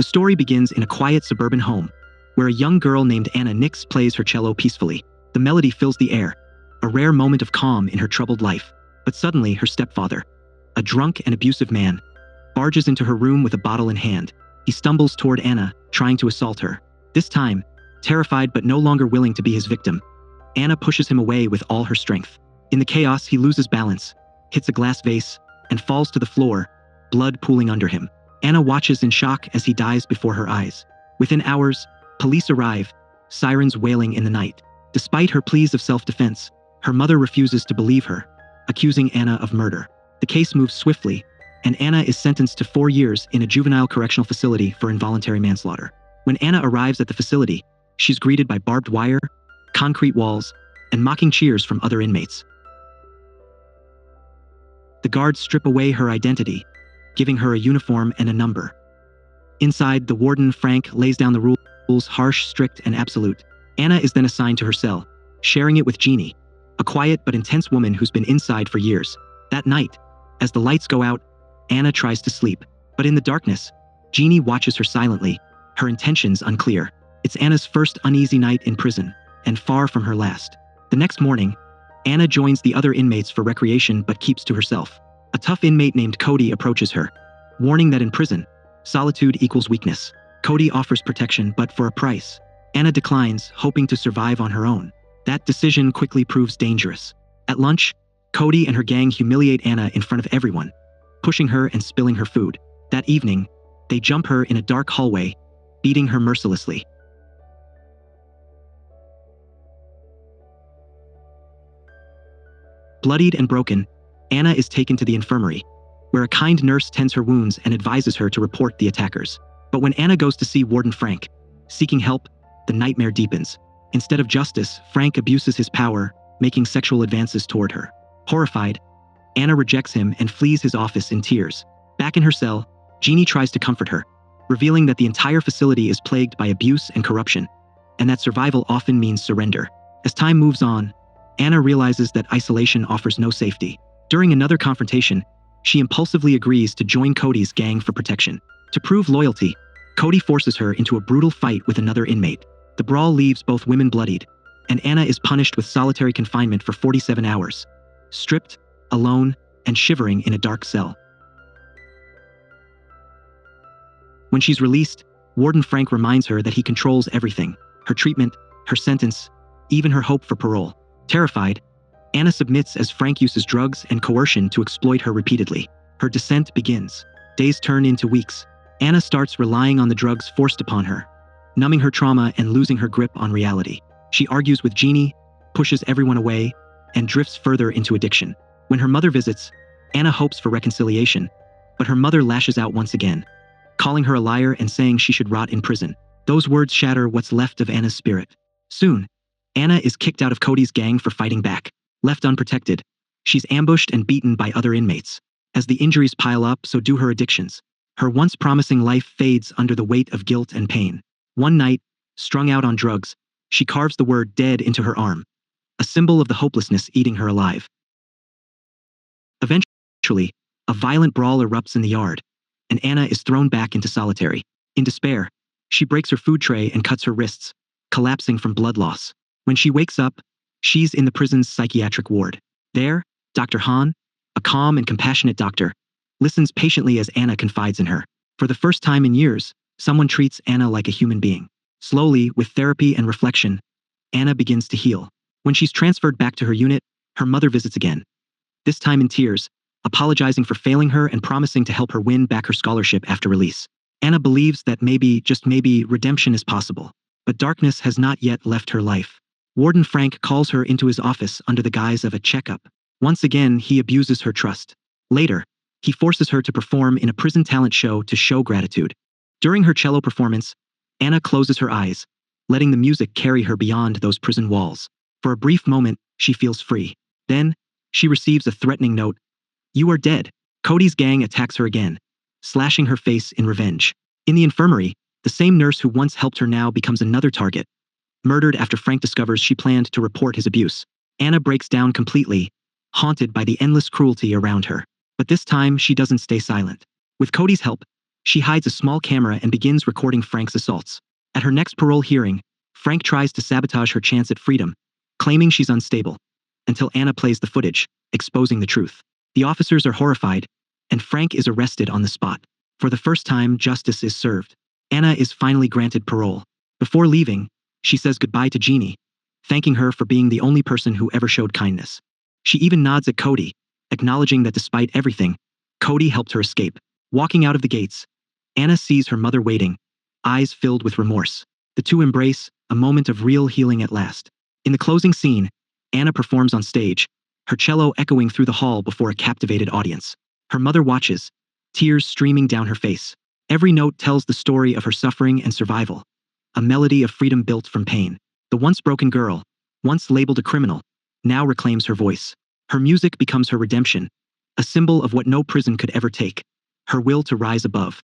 The story begins in a quiet suburban home, where a young girl named Anna Nix plays her cello peacefully. The melody fills the air, a rare moment of calm in her troubled life. But suddenly, her stepfather, a drunk and abusive man, barges into her room with a bottle in hand. He stumbles toward Anna, trying to assault her. This time, terrified but no longer willing to be his victim, Anna pushes him away with all her strength. In the chaos, he loses balance, hits a glass vase, and falls to the floor, blood pooling under him. Anna watches in shock as he dies before her eyes. Within hours, police arrive, sirens wailing in the night. Despite her pleas of self-defense, her mother refuses to believe her, accusing Anna of murder. The case moves swiftly, and Anna is sentenced to 4 years in a juvenile correctional facility for involuntary manslaughter. When Anna arrives at the facility, she's greeted by barbed wire, concrete walls, and mocking cheers from other inmates. The guards strip away her identity, giving her a uniform and a number. Inside, the warden, Frank, lays down the rules, harsh, strict, and absolute. Anna is then assigned to her cell, sharing it with Jeannie, a quiet but intense woman who's been inside for years. That night, as the lights go out, Anna tries to sleep. But in the darkness, Jeannie watches her silently, her intentions unclear. It's Anna's first uneasy night in prison, and far from her last. The next morning, Anna joins the other inmates for recreation but keeps to herself. A tough inmate named Cody approaches her, warning that in prison, solitude equals weakness. Cody offers protection but for a price. Anna declines, hoping to survive on her own. That decision quickly proves dangerous. At lunch, Cody and her gang humiliate Anna in front of everyone, pushing her and spilling her food. That evening, they jump her in a dark hallway, beating her mercilessly. Bloodied and broken, Anna is taken to the infirmary, where a kind nurse tends her wounds and advises her to report the attackers. But when Anna goes to see Warden Frank, seeking help, the nightmare deepens. Instead of justice, Frank abuses his power, making sexual advances toward her. Horrified, Anna rejects him and flees his office in tears. Back in her cell, Jeannie tries to comfort her, revealing that the entire facility is plagued by abuse and corruption, and that survival often means surrender. As time moves on, Anna realizes that isolation offers no safety. During another confrontation, she impulsively agrees to join Cody's gang for protection. To prove loyalty, Cody forces her into a brutal fight with another inmate. The brawl leaves both women bloodied, and Anna is punished with solitary confinement for 47 hours, stripped, alone, and shivering in a dark cell. When she's released, Warden Frank reminds her that he controls everything: her treatment, her sentence, even her hope for parole. Terrified, Anna submits as Frank uses drugs and coercion to exploit her repeatedly. Her descent begins. Days turn into weeks. Anna starts relying on the drugs forced upon her, numbing her trauma and losing her grip on reality. She argues with Jeannie, pushes everyone away, and drifts further into addiction. When her mother visits, Anna hopes for reconciliation, but her mother lashes out once again, calling her a liar and saying she should rot in prison. Those words shatter what's left of Anna's spirit. Soon, Anna is kicked out of Cody's gang for fighting back. Left unprotected, she's ambushed and beaten by other inmates. As the injuries pile up, so do her addictions. Her once promising life fades under the weight of guilt and pain. One night, strung out on drugs, she carves the word "dead" into her arm, a symbol of the hopelessness eating her alive. Eventually, a violent brawl erupts in the yard, and Anna is thrown back into solitary. In despair, she breaks her food tray and cuts her wrists, collapsing from blood loss. When she wakes up, she's in the prison's psychiatric ward. There, Dr. Hahn, a calm and compassionate doctor, listens patiently as Anna confides in her. For the first time in years, someone treats Anna like a human being. Slowly, with therapy and reflection, Anna begins to heal. When she's transferred back to her unit, her mother visits again, this time in tears, apologizing for failing her and promising to help her win back her scholarship after release. Anna believes that maybe, just maybe, redemption is possible. But darkness has not yet left her life. Warden Frank calls her into his office under the guise of a checkup. Once again, he abuses her trust. Later, he forces her to perform in a prison talent show to show gratitude. During her cello performance, Anna closes her eyes, letting the music carry her beyond those prison walls. For a brief moment, she feels free. Then, she receives a threatening note: "You are dead." Cody's gang attacks her again, slashing her face in revenge. In the infirmary, the same nurse who once helped her now becomes another target, murdered after Frank discovers she planned to report his abuse. Anna breaks down completely, haunted by the endless cruelty around her. But this time, she doesn't stay silent. With Cody's help, She hides a small camera and begins recording Frank's assaults. At her next parole hearing, Frank tries to sabotage her chance at freedom, claiming she's unstable, until Anna plays the footage, exposing the truth. The officers are horrified, and Frank is arrested on the spot. For the first time, justice is served. Anna is finally granted parole. Before leaving, she says goodbye to Jeannie, thanking her for being the only person who ever showed kindness. She even nods at Cody, acknowledging that despite everything, Cody helped her escape. Walking out of the gates, Anna sees her mother waiting, eyes filled with remorse. The two embrace, a moment of real healing at last. In the closing scene, Anna performs on stage, her cello echoing through the hall before a captivated audience. Her mother watches, tears streaming down her face. Every note tells the story of her suffering and survival, a melody of freedom built from pain. The once broken girl, once labeled a criminal, now reclaims her voice. Her music becomes her redemption, a symbol of what no prison could ever take, her will to rise above.